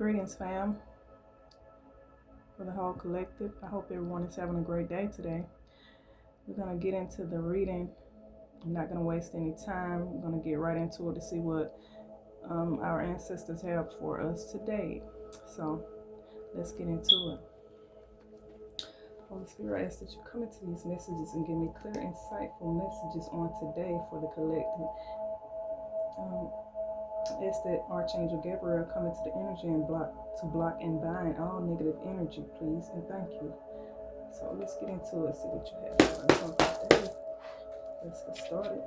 Greetings, fam, for the whole collective. I hope everyone is having a great day today. We're going to get into the reading. I'm not going to waste any time. We're going to get right into it to see what our ancestors have for us today. So let's get into it. Holy Spirit, I ask that you come into these messages and give me clear, insightful messages on today for the collective. Ask that Archangel Gabriel come into the energy and block and bind all negative energy, please, and thank you. So let's get into it, see what you have for us today. Let's get started.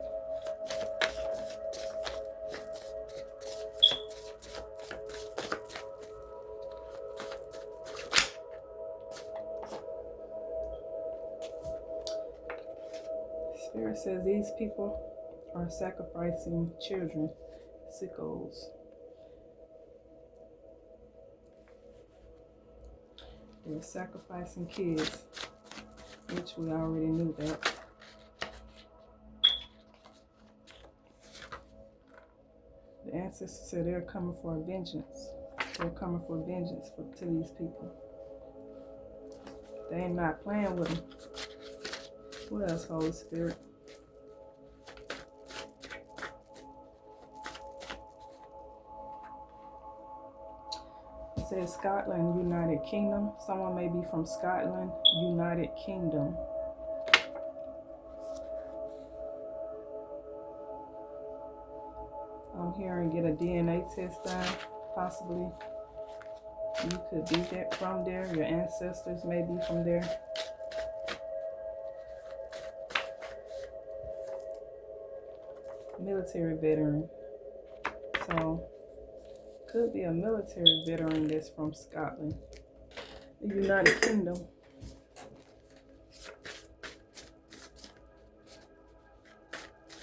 Spirit says these people are sacrificing children, sickos. They're sacrificing kids, which we already knew that. The ancestors said they're coming for vengeance. They're coming for vengeance to these people. They ain't not playing with them. What else, Holy Spirit? It says Scotland, United Kingdom. Someone may be from Scotland, United Kingdom. I'm hearing get a DNA test done, possibly. You could be from there. Your ancestors may be from there. Military veteran. So, could be a military veteran that's from Scotland, the United Kingdom.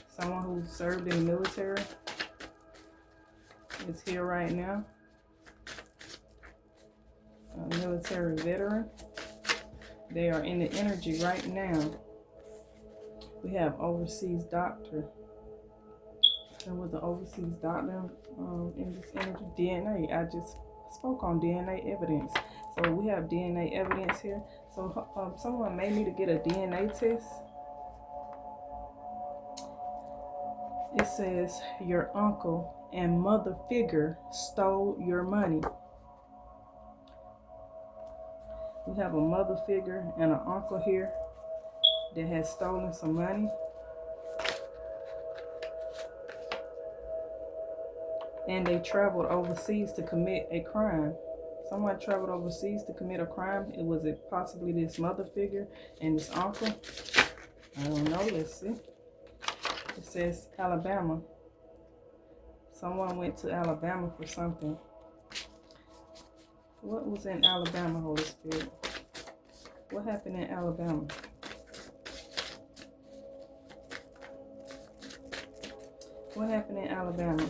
Someone who served in the military is here right now. A military veteran. They are in the energy right now. We have overseas doctor. There was an overseas doctor in this energy. DNA. I just spoke on DNA evidence. So we have DNA evidence here. So someone may need to get a DNA test. It says your uncle and mother figure stole your money. We have a mother figure and an uncle here that has stolen some money. And they traveled overseas to commit a crime. Someone traveled overseas to commit a crime. Was it possibly this mother figure and this uncle? I don't know. Let's see. It says Alabama. Someone went to Alabama for something. What was in Alabama, Holy Spirit? What happened in Alabama? What happened in Alabama?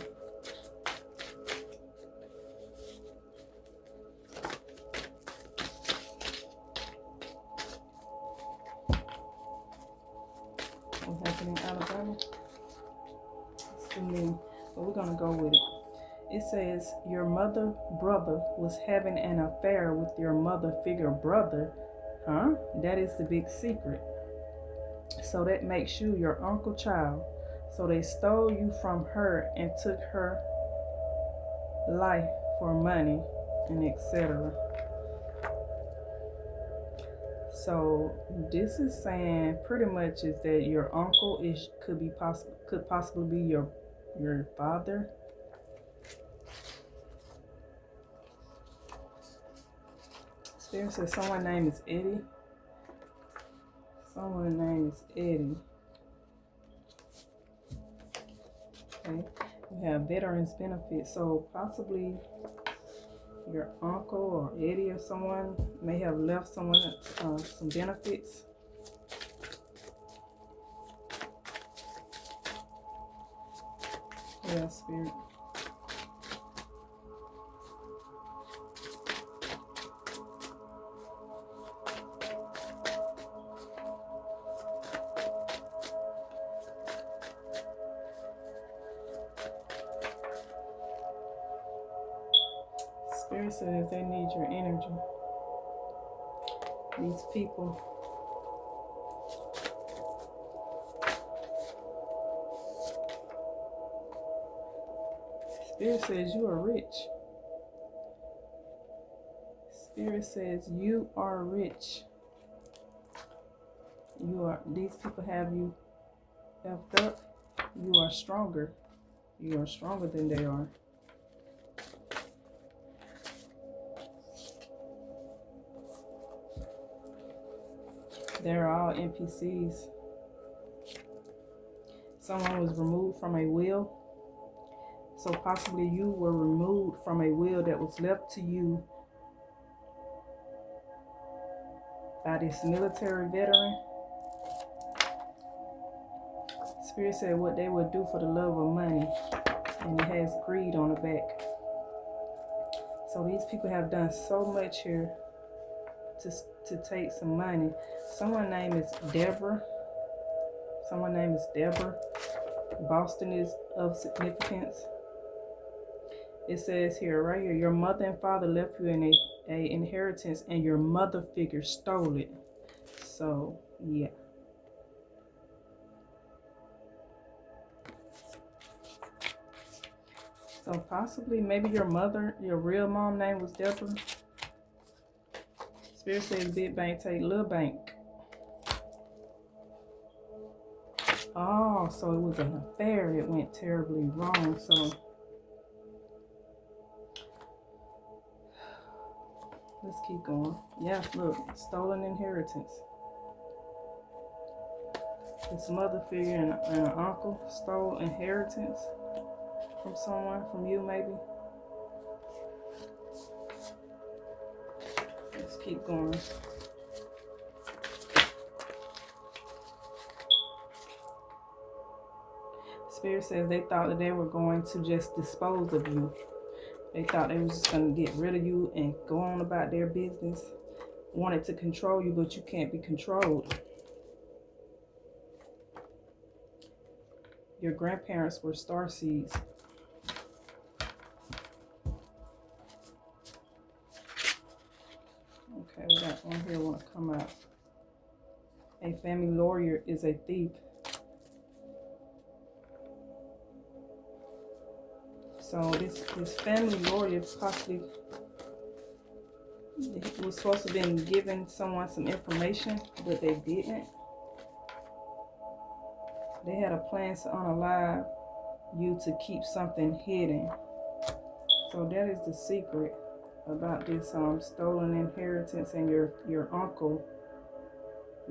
What happened in Alabama? It's too many, but we're gonna go with it. It says your mother brother was having an affair with your mother figure brother. Huh? That is the big secret. So that makes you your uncle child. So they stole you from her and took her life for money and etc. So this is saying pretty much is that your uncle could possibly be your father. Spirit says someone's name is Eddie. Someone's name is Eddie. Okay. We have veterans benefits. So possibly your uncle or Eddie or someone may have left someone some benefits. Yeah, Spirit. Spirit says they need your energy. These people. Spirit says you are rich. Spirit says you are rich. These people have you effed up. You are stronger. You are stronger than they are. They're all NPCs. Someone was removed from a will. So possibly you were removed from a will that was left to you by this military veteran. Spirit said what they would do for the love of money, and it has greed on the back. So these people have done so much here to take some money. Someone's name is Deborah. Someone's name is Deborah. Boston is of significance. It says here, right here, your mother and father left you in a inheritance, and your mother figure stole it. So yeah. So possibly, maybe your mother, your real mom name was Deborah. Spirit says big bank take little bank. Oh, so it was an affair. It went terribly wrong. So let's keep going. Yeah, look, stolen inheritance. This mother figure and an uncle stole inheritance from someone, from you maybe. Let's keep going. Spirit says they thought that they were going to just dispose of you. They thought they was just going to get rid of you and go on about their business. Wanted to control you, but you can't be controlled. Your grandparents were starseeds. Okay, we got one here want to come out. A family lawyer is a thief. So this family lawyer possibly was supposed to have been giving someone some information, but they didn't. They had a plan to unalive you to keep something hidden. So that is the secret about this stolen inheritance and your uncle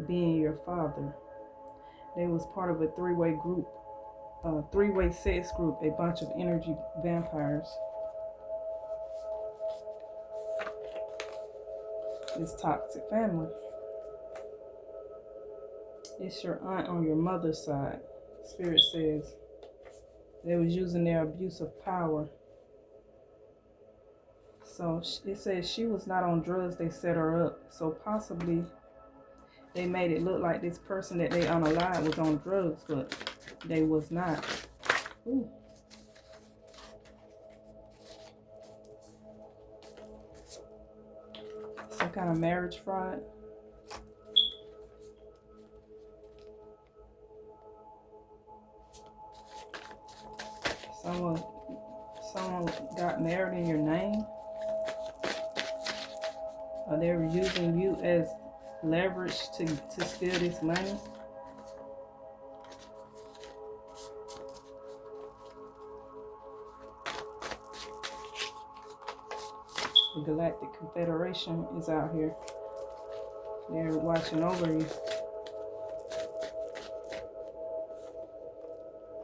being your father. They was part of a three-way group, three-way sex group, a bunch of energy vampires. This toxic family. It's your aunt on your mother's side. Spirit says they was using their abuse of power. So it says she was not on drugs, they set her up. So possibly they made it look like this person that they unalived was on drugs, but they was not. Ooh. Some kind of marriage fraud. Someone got married in your name. Or they were using you as leverage to steal this money. The Galactic Confederation is out here. They're watching over you.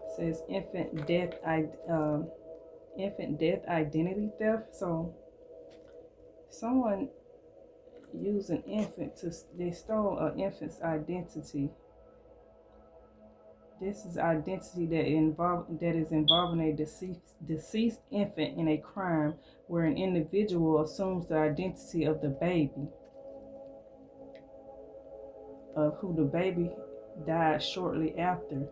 It says infant death identity theft. So someone used an infant they stole an infant's identity. This is identity that is involving a deceased infant in a crime where an individual assumes the identity of the baby, of who the baby died shortly after.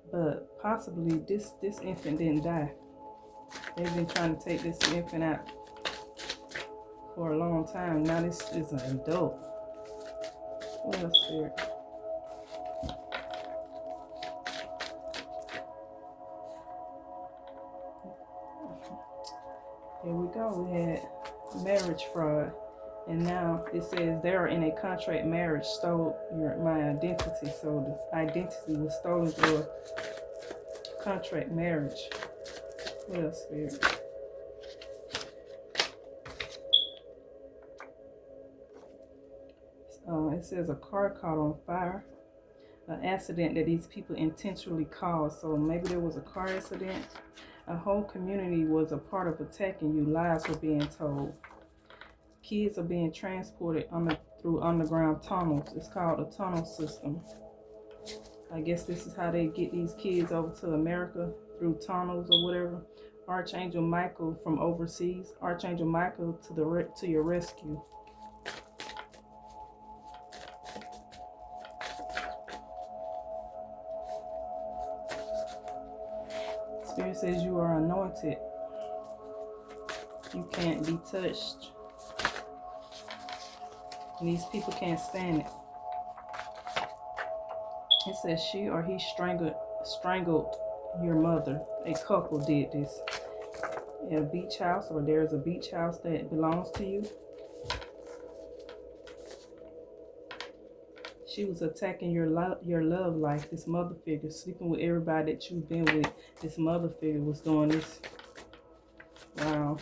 But possibly this infant didn't die. They've been trying to take this infant out for a long time. Now this is an adult. Well, Spirit. Here we go. We had marriage fraud. And now it says they are in a contract marriage, stole my identity. So the identity was stolen through a contract marriage. What else, Spirit? It says a car caught on fire. An accident that these people intentionally caused. So maybe there was a car accident. A whole community was a part of attacking you. Lies were being told. Kids are being transported through underground tunnels. It's called a tunnel system. I guess this is how they get these kids over to America, through tunnels or whatever. Archangel Michael from overseas. Archangel Michael to your rescue. Spirit says you are anointed. You can't be touched. And these people can't stand it. It says she or he strangled your mother. A couple did this. At a beach house, or there's a beach house that belongs to you. She was attacking your love life. This mother figure, sleeping with everybody that you've been with. This mother figure was doing this. Wow.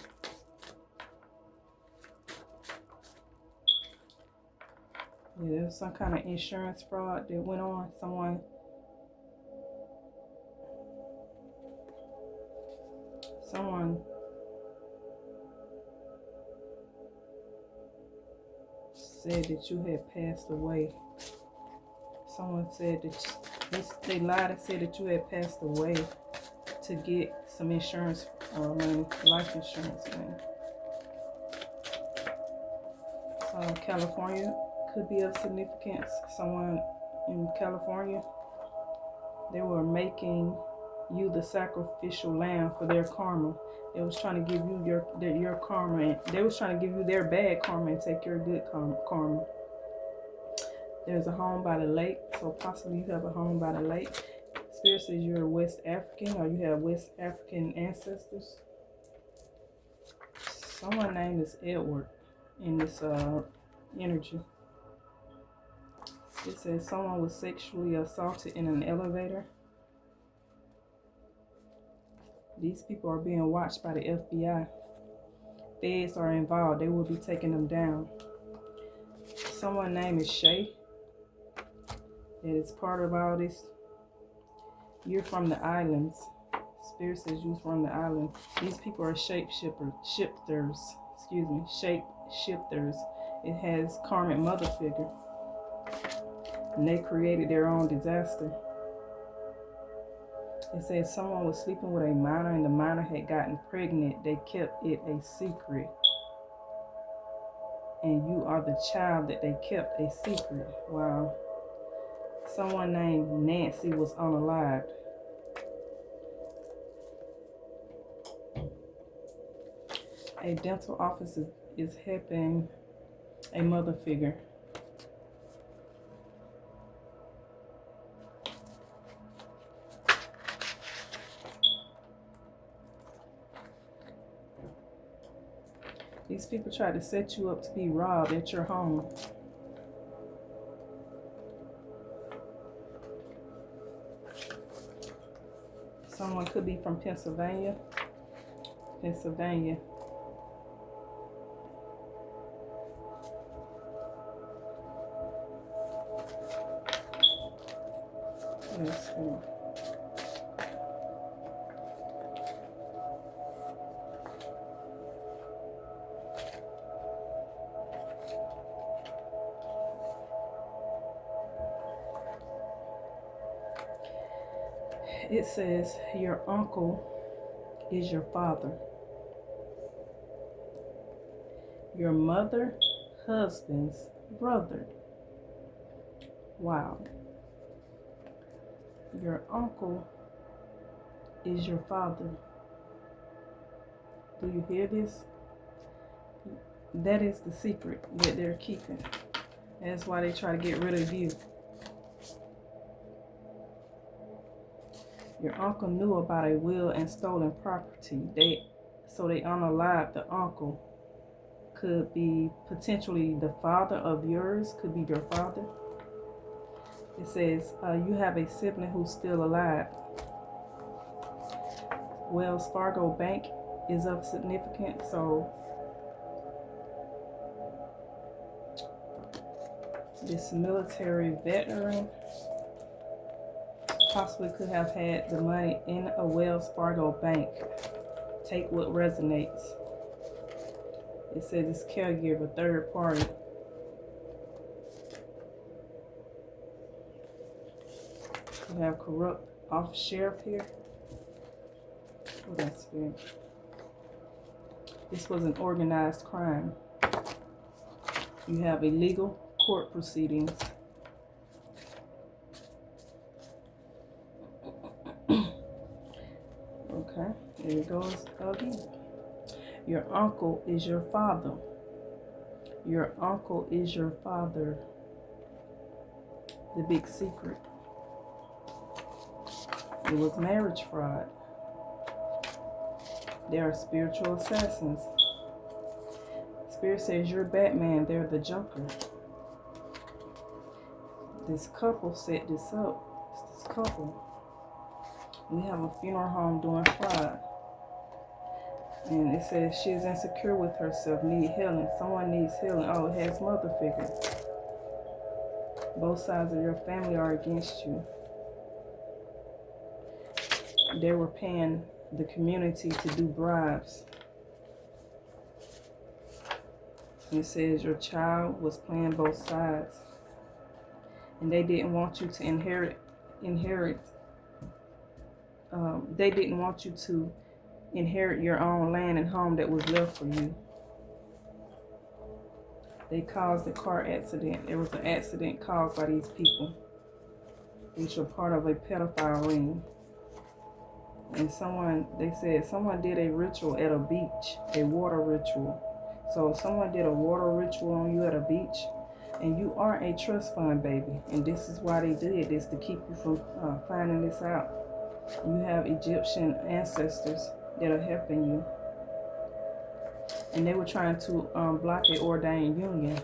Yeah, there was some kind of insurance fraud that went on. Someone said that you had passed away. Someone said that they lied and said that you had passed away to get some insurance money, life insurance money. California could be of significance. Someone in California, they were making you the sacrificial lamb for their karma. They was trying to give you your karma, and they was trying to give you their bad karma and take your good karma. There's a home by the lake, so possibly you have a home by the lake. Spirit says you're West African, or you have West African ancestors. Someone's name is Edward in this energy. It says someone was sexually assaulted in an elevator. These people are being watched by the FBI. Feds are involved. They will be taking them down. Someone's name is Shay. That is part of all this. You're from the islands. Spirit says you're from the island. These people are shapeshifters. Shapeshifters. It has karmic mother figure. And they created their own disaster. It says someone was sleeping with a minor and the minor had gotten pregnant. They kept it a secret. And you are the child that they kept a secret. Wow. Someone named Nancy was unalived. A dental office is helping a mother figure. These people try to set you up to be robbed at your home. Someone could be from Pennsylvania. Pennsylvania. Let's see. It says your uncle is your father. Your mother, husband's brother. Wow. Your uncle is your father. Do you hear this? That is the secret that they're keeping. That's why they try to get rid of you. Your uncle knew about a will and stolen property. So they unalived the uncle. Could be potentially the father of yours, could be your father. It says you have a sibling who's still alive. Wells Fargo Bank is of significance, so this military veteran possibly could have had the money in a Wells Fargo bank. Take what resonates. It says it's caregiver, third party. We have corrupt off sheriff here. Oh, that's weird. This was an organized crime. You have illegal court proceedings. Okay, there it goes again. Your uncle is your father. Your uncle is your father. The big secret. It was marriage fraud. They are spiritual assassins. Spirit says you're Batman, they're the Joker. This couple set this up. It's this couple. We have a funeral home doing fraud. And it says she is insecure with herself, need healing. Someone needs healing. Oh, it has mother figure. Both sides of your family are against you. They were paying the community to do bribes. And it says your child was playing both sides. And they didn't want you to inherit. They didn't want you to inherit your own land and home that was left for you. They caused a car accident. There was an accident caused by these people, which were part of a pedophile ring. And they said someone did a ritual at a beach, a water ritual. So someone did a water ritual on you at a beach, and you are a trust fund baby. And this is why they did this, to keep you from finding this out. You have Egyptian ancestors that are helping you. And they were trying to block a ordained union.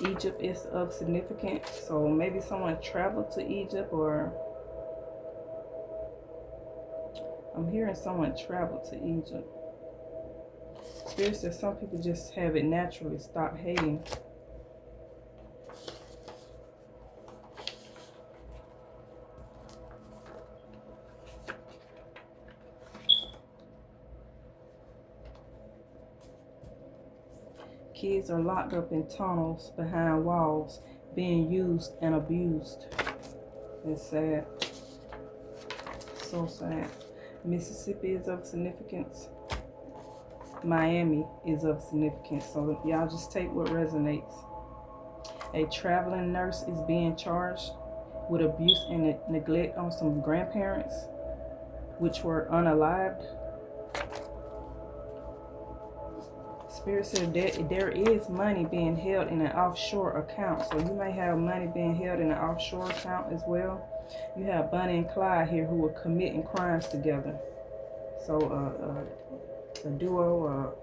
Egypt is of significance, so maybe someone traveled to Egypt, or I'm hearing someone traveled to Egypt. Spirit says some people just have it naturally, stop hating. Kids are locked up in tunnels behind walls, being used and abused. It's sad. So sad. Mississippi is of significance. Miami is of significance. So y'all just take what resonates. A traveling nurse is being charged with abuse and neglect on some grandparents, which were unalived. Spirit said that there is money being held in an offshore account. So you may have money being held in an offshore account as well. You have Bonnie and Clyde here who are committing crimes together. So a duo,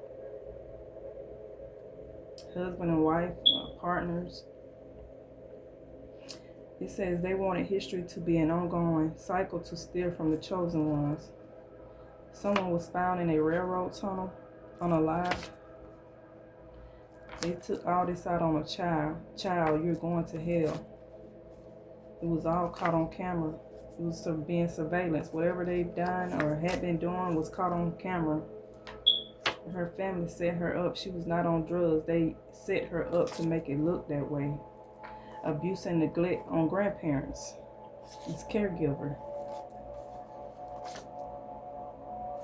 husband and wife, partners. It says they wanted history to be an ongoing cycle to steal from the chosen ones. Someone was found in a railroad tunnel, unalived. They took all this out on a child. Child, you're going to hell. It was all caught on camera. It was being surveillance. Whatever they've done or had been doing was caught on camera. Her family set her up. She was not on drugs. They set her up to make it look that way. Abuse and neglect on grandparents. It's caregiver.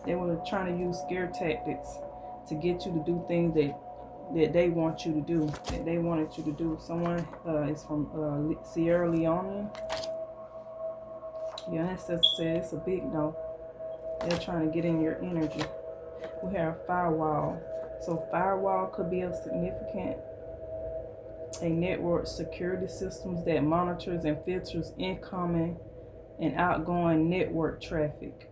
They were trying to use scare tactics to get you to do things that they want you to do, that they wanted you to do. Someone is from Sierra Leone. Your ancestor said it's a big no. They're trying to get in your energy. We have firewall. So firewall could be a significant, a network security systems that monitors and filters incoming and outgoing network traffic.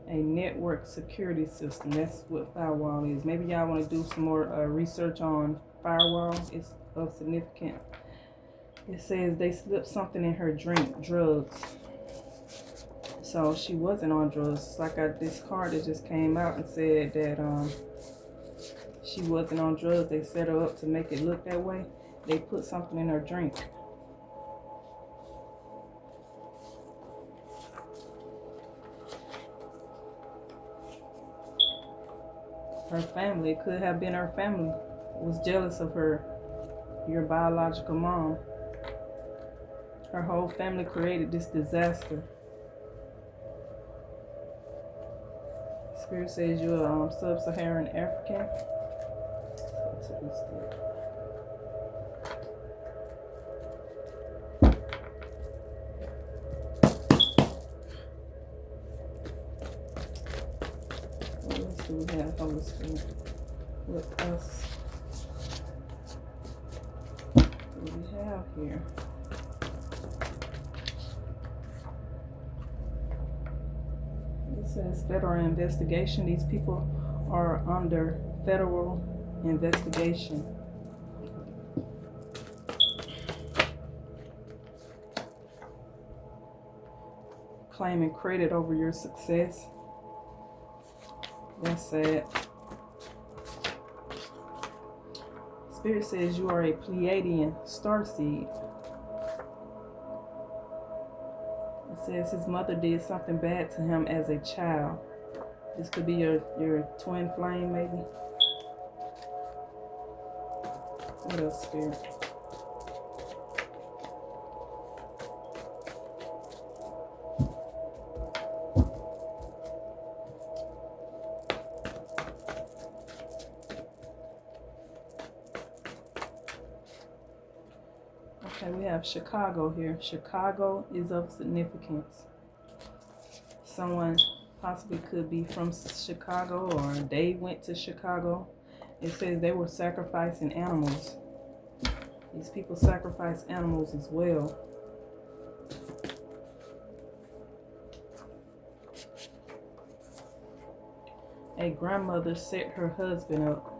A network security system. That's what firewall is. Maybe y'all want to do some more research on firewall. It's of significance. It says they slipped something in her drink, drugs. So she wasn't on drugs. It's like this card that just came out and said that she wasn't on drugs. They set her up to make it look that way. They put something in her drink. Her family, it could have been her family, was jealous of her, your biological mom. Her whole family created this disaster. Spirit says you're sub-Saharan African. What else do we have, Holy Spirit, with us? What do we have here? It says federal investigation. These people are under federal investigation. Claiming credit over your success. That's sad. Spirit says you are a Pleiadian starseed. It says his mother did something bad to him as a child. This could be your twin flame, maybe. What else, Spirit? Okay, we have Chicago here. Chicago is of significance. Someone possibly could be from Chicago, or they went to Chicago. It says they were sacrificing animals. These people sacrifice animals as well. A grandmother set her husband up,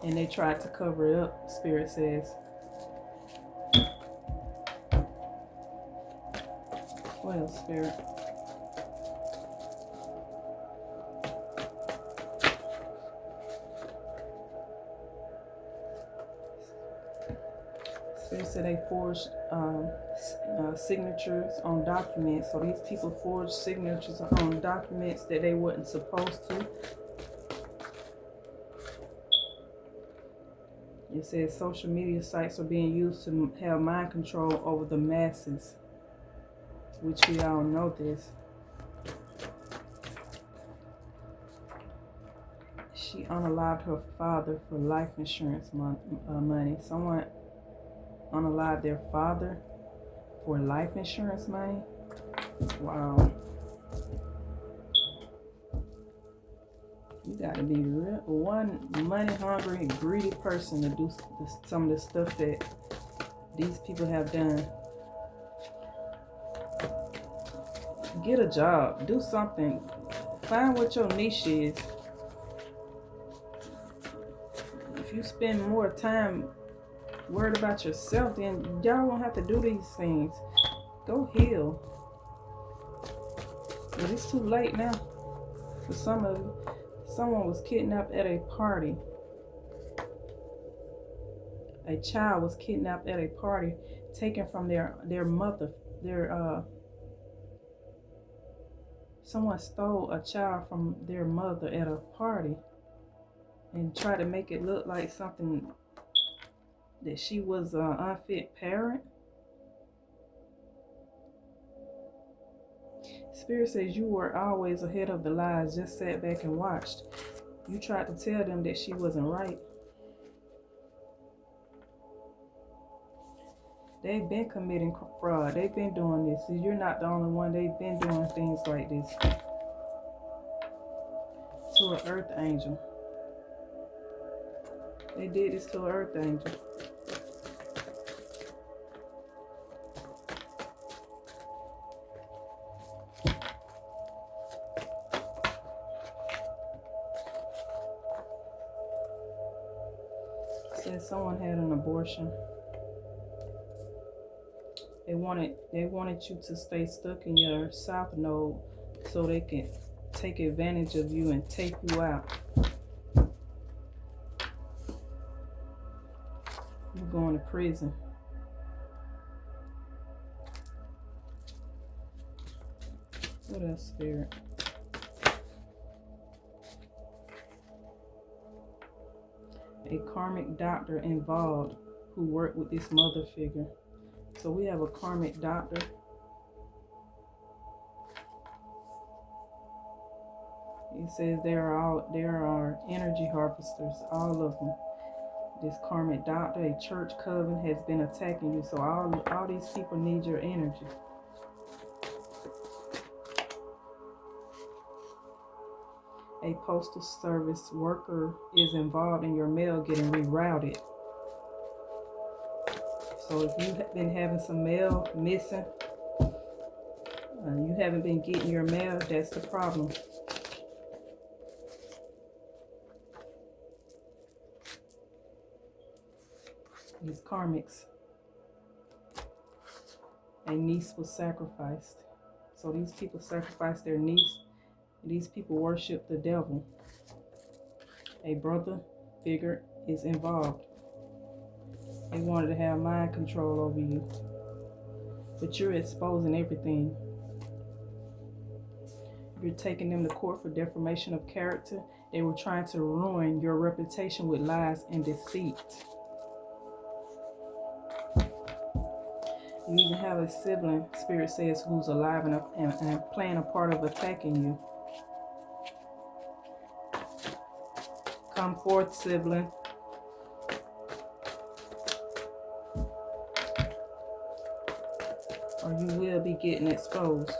and they tried to cover it up, Spirit says. What else, Spirit? Spirit said they forged signatures on documents. So these people forged signatures on documents that they weren't supposed to. It says social media sites are being used to have mind control over the masses, which we all know this. She unalived her father for life insurance money. Someone unalived their father for life insurance money. Wow. You gotta be one money-hungry, greedy person to do some of the stuff that these people have done. Get a job. Do something. Find what your niche is. If you spend more time worried about yourself, then y'all won't have to do these things. Go heal. But it's too late now. For some of you, someone was kidnapped at a party. A child was kidnapped at a party, taken from their mother. Someone stole a child from their mother at a party and tried to make it look like something that she was an unfit parent. Spirit says you were always ahead of the lies, just sat back and watched. You tried to tell them that she wasn't right. They've been committing fraud. They've been doing this. You're not the only one. They've been doing doing things like this to an earth angel. They did this to an earth angel. Said someone had an abortion. They wanted you to stay stuck in your south node so they can take advantage of you and take you out. You're going to prison. What else, Spirit? A karmic doctor involved who worked with this mother figure. So we have a karmic doctor. It says there are energy harvesters, all of them. This karmic doctor, a church coven, has been attacking you. So all these people need your energy. A postal service worker is involved in your mail getting rerouted. So if you've been having some mail missing, you haven't been getting your mail, that's the problem. These karmics. A niece was sacrificed. So these people sacrificed their niece. These people worship the devil. A brother figure is involved. They wanted to have mind control over you. But you're exposing everything. You're taking them to court for defamation of character. They were trying to ruin your reputation with lies and deceit. You even have a sibling, Spirit says, who's alive and playing a part of attacking you. Come forth, sibling. Or you will be getting exposed.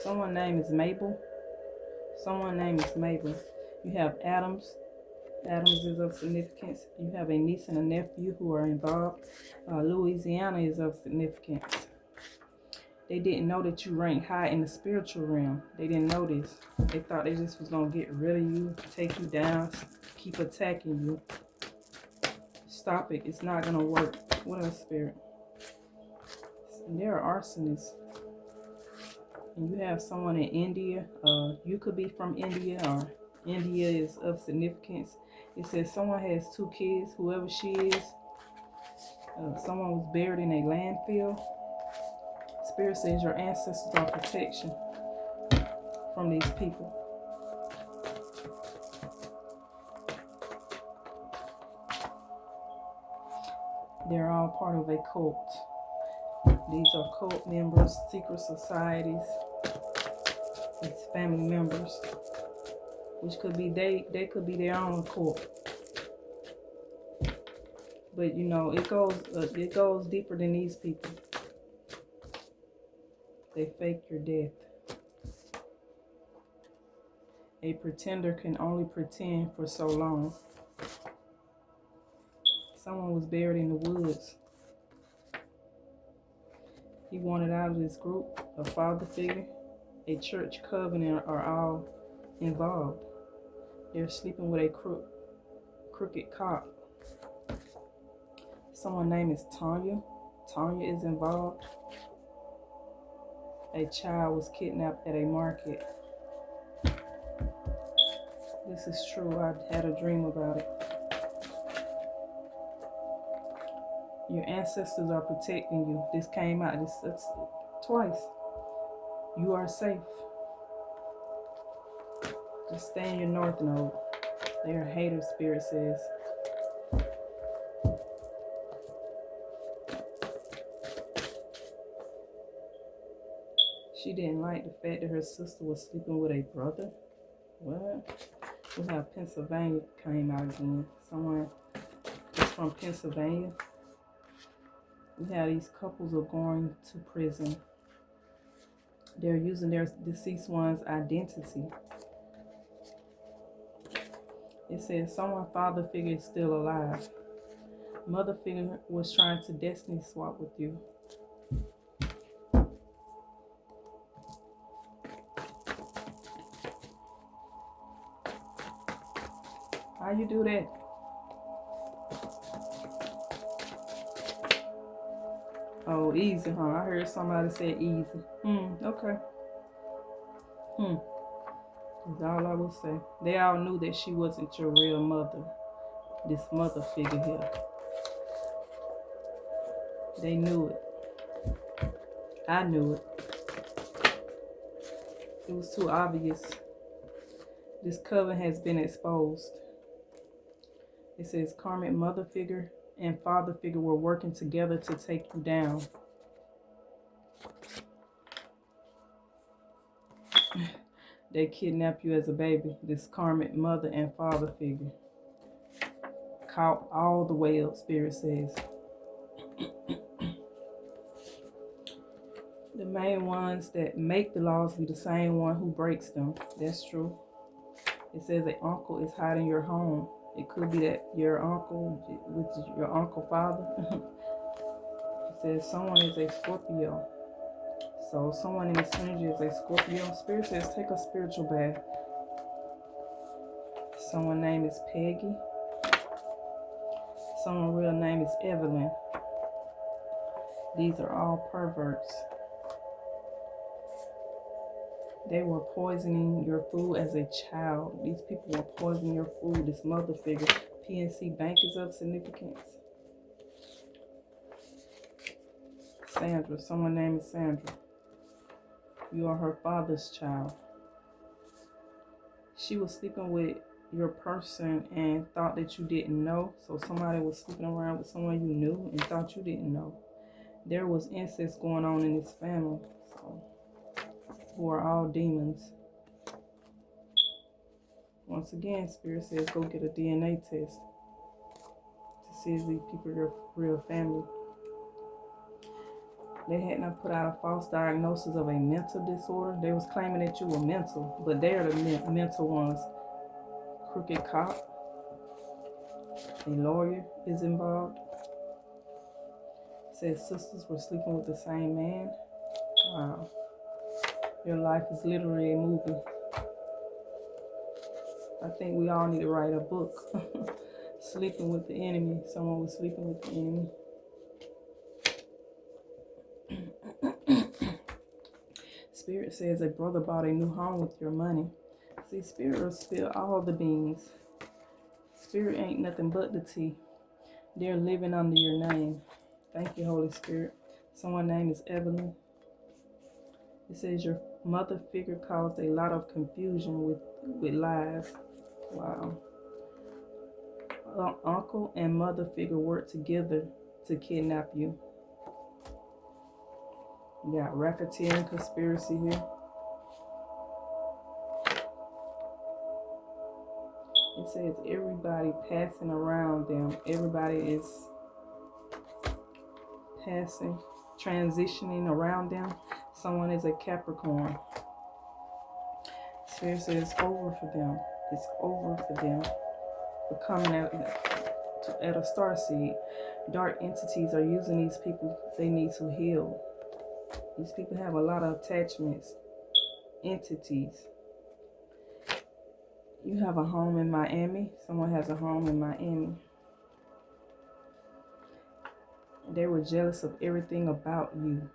Someone's name is Mabel. Someone's name is Mabel. You have Adams. Adams is of significance. You have a niece and a nephew who are involved. Louisiana is of significance. They didn't know that you rank high in the spiritual realm. They didn't know this. They thought they just was going to get rid of you, take you down, keep attacking you. Stop it. It's not going to work. What else, Spirit? And there are arsonists. And you have someone in India. You could be from India, or India is of significance. It says someone has 2 kids, whoever she is. Someone was buried in a landfill. Spirit says your ancestors are protection from these people. They're all part of a cult. These are cult members, secret societies, these family members, which could be they could be their own cult. But you know, it goes deeper than these people. They fake your death. A pretender can only pretend for so long. Someone was buried in the woods. He wanted out of this group. A father figure, a church covenant are all involved. They're sleeping with a crooked cop. Someone's name is Tanya. Tanya is involved. A child was kidnapped at a market. This is true. I had a dream about it. Your ancestors are protecting you. This came out this twice. You are safe. Just stay in your north node. They're haters, Spirit says. She didn't like the fact that her sister was sleeping with a brother. What? We have Pennsylvania came out again. Someone is from Pennsylvania. We have these couples are going to prison. They're using their deceased one's identity. It says someone father figure is still alive. Mother figure was trying to destiny swap with you. How you do that? Oh, easy, huh? I heard somebody say easy. Okay. That's all I will say. They all knew that she wasn't your real mother. This mother figure here. They knew it. I knew it. It was too obvious. This coven has been exposed. It says karmic mother figure and father figure were working together to take you down. They kidnapped you as a baby. This karmic mother and father figure. Caught all the way up, Spirit says. The main ones that make the laws be the same one who breaks them. That's true. It says an uncle is hiding your home. It could be that your uncle, which is your uncle father. It says someone is a Scorpio. So someone in this energy is a Scorpio. Spirit says take a spiritual bath. Someone's name is Peggy. Someone's real name is Evelyn. These are all perverts. They were poisoning your food as a child. These people were poisoning your food. This mother figure. PNC Bank is of significance. Sandra. Someone's name is Sandra. You are her father's child. She was sleeping with your person and thought that you didn't know. So somebody was sleeping around with someone you knew and thought you didn't know. There was incest going on in this family. So, who are all demons. Once again, Spirit says go get a DNA test to see if these people are your real family. They had not put out a false diagnosis of a mental disorder. They was claiming that you were mental, but they're the mental ones. Crooked cop, a lawyer is involved. It says sisters were sleeping with the same man. Wow. Your life is literally a movie. I think we all need to write a book. Sleeping with the enemy. Someone was sleeping with the enemy. Spirit says a brother bought a new home with your money. See, Spirit will spill all the beans. Spirit ain't nothing but the tea. They're living under your name. Thank you, Holy Spirit. Someone's name is Evelyn. It says your mother figure caused a lot of confusion with lies. Wow. Uncle and mother figure work together to kidnap you. You got racketeering conspiracy here. It says everybody passing around them. Everybody is passing, transitioning around them. Someone is a Capricorn. Spirit says it's over for them. It's over for them. We're coming at a star seed. Dark entities are using these people. They need to heal. These people have a lot of attachments. Entities. You have a home in Miami. Someone has a home in Miami. They were jealous of everything about you.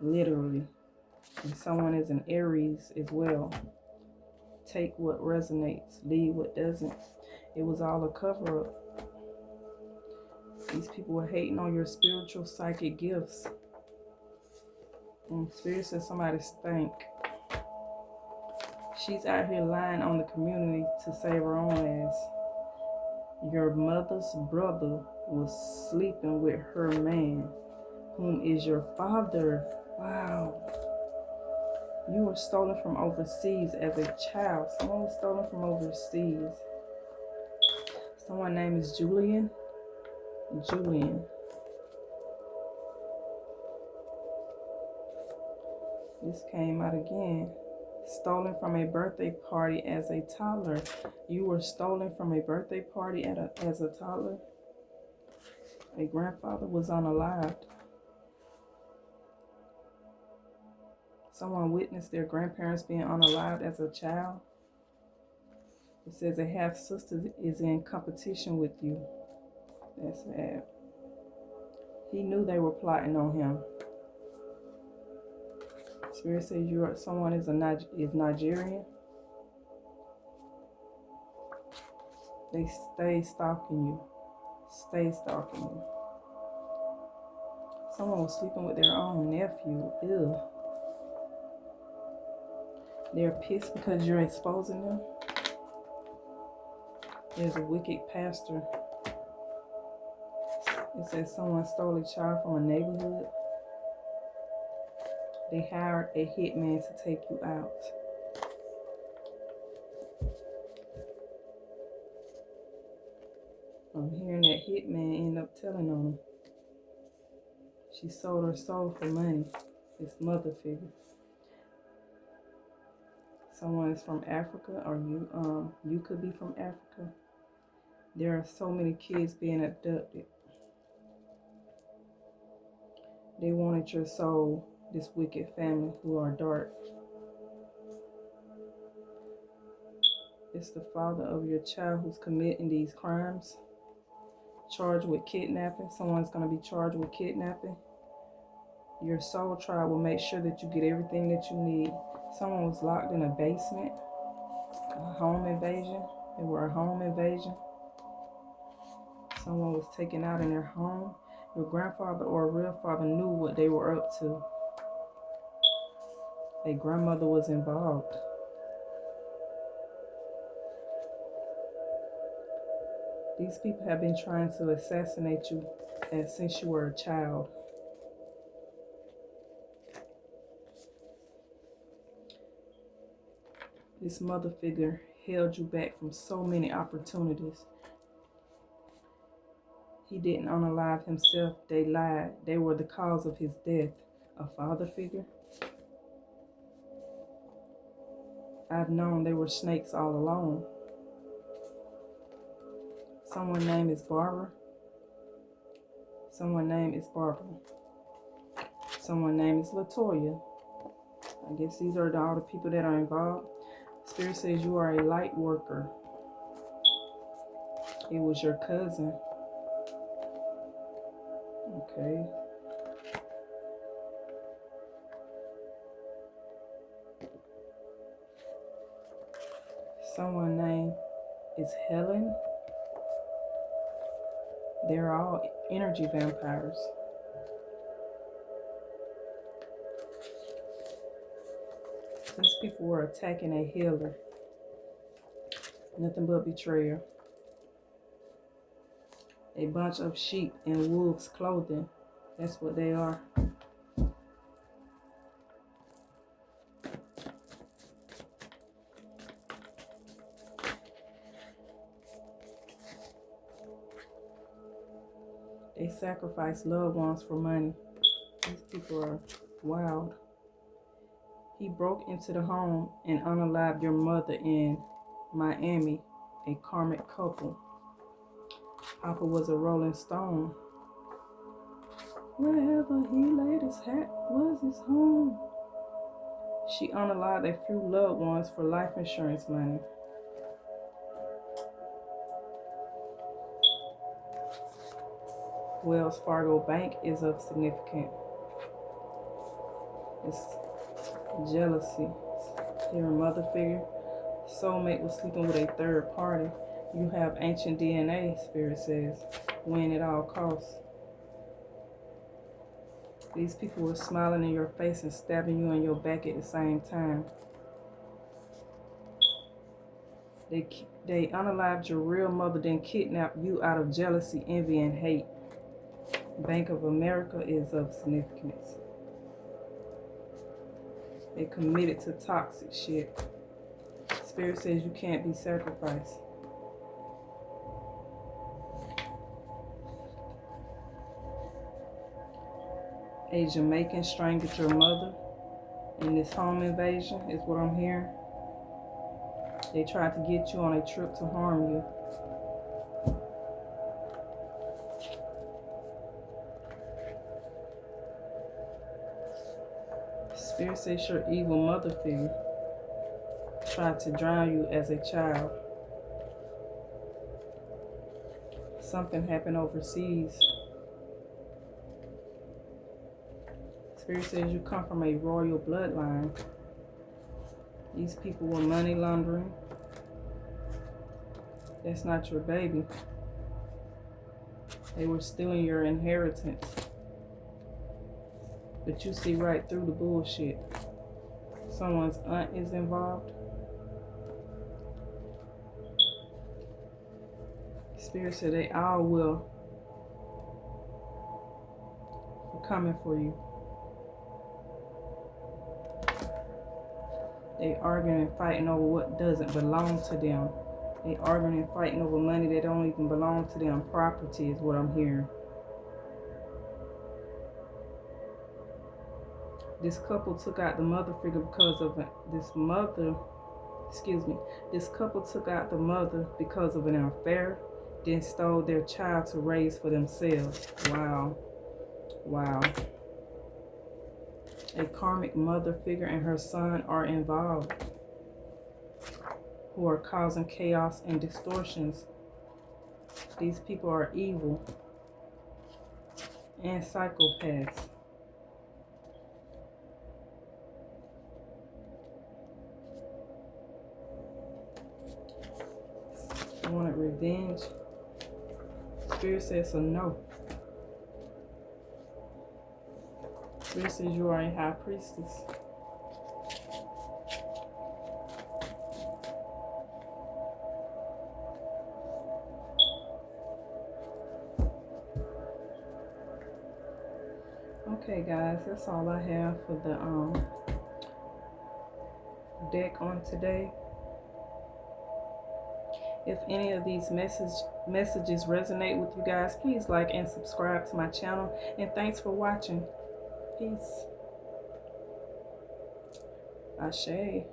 Literally. And someone is an Aries as well. Take what resonates. Leave what doesn't. It was all a cover-up. These people were hating on your spiritual psychic gifts. And Spirit says somebody stank. She's out here lying on the community to save her own ass. Your mother's brother was sleeping with her man, whom is your father. Wow. You were stolen from overseas as a child. Someone was stolen from overseas. Someone's name is Julian. Julian. This came out again. Stolen from a birthday party as a toddler. You were stolen from a birthday party as a toddler. A grandfather was unalived. Someone witnessed their grandparents being unalived as a child. It says a half-sister is in competition with you. That's sad. He knew they were plotting on him. Spirit says someone is Nigerian. They stay stalking you. Stay stalking you. Someone was sleeping with their own nephew. Ew. They're pissed because you're exposing them. There's a wicked pastor. It says someone stole a child from a neighborhood. They hired a hitman to take you out. I'm hearing that hitman end up telling on them. She sold her soul for money. This mother figure. Someone is from Africa, or you could be from Africa. There are so many kids being abducted. They wanted your soul, this wicked family who are dark. It's the father of your child who's committing these crimes. Charged with kidnapping. Someone's going to be charged with kidnapping. Your soul tribe will make sure that you get everything that you need. Someone was locked in a basement. A home invasion. They were a home invasion. Someone was taken out in their home. Your grandfather or a real father knew what they were up to. A grandmother was involved. These people have been trying to assassinate you since you were a child. This mother figure held you back from so many opportunities. He didn't unalive himself. They lied. They were the cause of his death. A father figure. I've known they were snakes all along. Someone's name is Barbara. Someone's name is Barbara. Someone's name is Latoya. I guess these are all the people that are involved. Spirit says you are a light worker. It was your cousin. Okay. Someone's name is Helen. They're all energy vampires. These people were attacking a healer. Nothing but betrayal. A bunch of sheep in wolves' clothing. That's what they are. They sacrifice loved ones for money. These people are wild. He broke into the home and unalived your mother in Miami, a karmic couple. Papa was a rolling stone. Wherever he laid his hat was his home. She unalived a few loved ones for life insurance money. Wells Fargo Bank is of significance. It's jealousy. Your mother figure. Soulmate was sleeping with a third party. You have ancient DNA, Spirit says. Win at all costs. These people were smiling in your face and stabbing you in your back at the same time. They unalived your real mother, then kidnapped you out of jealousy, envy, and hate. Bank of America is of significance. They committed to toxic shit. Spirit says you can't be sacrificed. A Jamaican strangled your mother. in this home invasion is what I'm hearing. They tried to get you on a trip to harm you. Spirit says your evil mother figure tried to drown you as a child. Something happened overseas. Spirit says you come from a royal bloodline. These people were money laundering. That's not your baby. They were stealing your inheritance. But you see right through the bullshit. Someone's aunt is involved. Spirit said they all will be coming for you. They arguing and fighting over what doesn't belong to them. They arguing and fighting over money that don't even belong to them. Property is what I'm hearing. This couple took out the mother figure because of this couple took out the mother because of an affair, then stole their child to raise for themselves. Wow. Wow. A karmic mother figure and her son are involved, who are causing chaos and distortions. These people are evil and psychopaths. You wanted revenge? Spirit says so no. Spirit says you are a high priestess. Okay guys, that's all I have for the deck on today. If any of these messages resonate with you guys, please like and subscribe to my channel. And thanks for watching. Peace. Ashe.